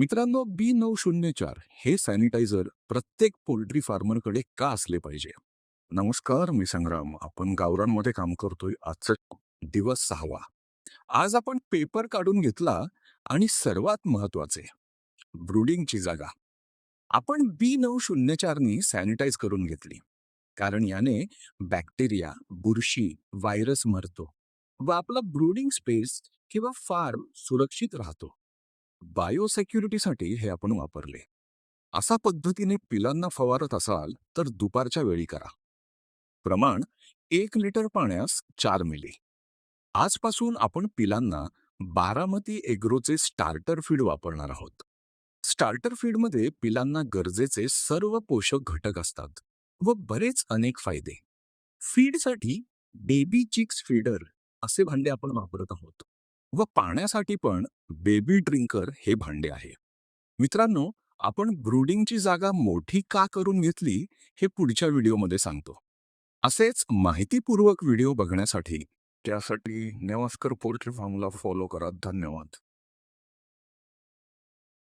मित्रांनो, B904 हे sanitiser प्रत्येक पोल्ट्री फार्मरकडे का असले पाहिजे? नमस्कार, मी संग्राम. आपण गावरानमध्ये काम करतोय. आजचा दिवस 6वा. आज आपण पेपर काढून घेतला आणि सर्वात महत्वाचे ब्रूडिंगची जागा आपण B904 नी सॅनिटाईज करून घेतली. कारण याने बॅक्टेरिया, बुरशी, व्हायरस मरतो व आपला ब्रूडिंग स्पेस किंवा फार्म सुरक्षित राहतो. बायोसेक्युरिटीसाठी हे आपण वापरले. असा पद्धतीने पिलांना फवारत असाल तर दुपारच्या वेळी करा. प्रमाण 1 लिटर पाण्यास 4 मिली. आजपासून आपण पिलांना बारामती एग्रोचे स्टार्टर फीड वापरणार आहोत. स्टार्टर फीडमध्ये पिलांना गरजेचे सर्व पोषक घटक असतात व बरेच अनेक फायदे. फीडसाठी बेबी चिक्स फीडर असे भांडे आपण वापरत आहोत व पाण्यासाठी पण बेबी ड्रिंकर हे भांडे आहे. मित्रांनो, आपण ब्रूडिंगची जागा मोठी का करून घेतली हे पुढच्या व्हिडिओमध्ये सांगतो. असेच माहितीपूर्वक व्हिडिओ बघण्यासाठी त्यासाठी नेवास्कर पोल्ट्री फार्मला फॉलो करा. धन्यवाद.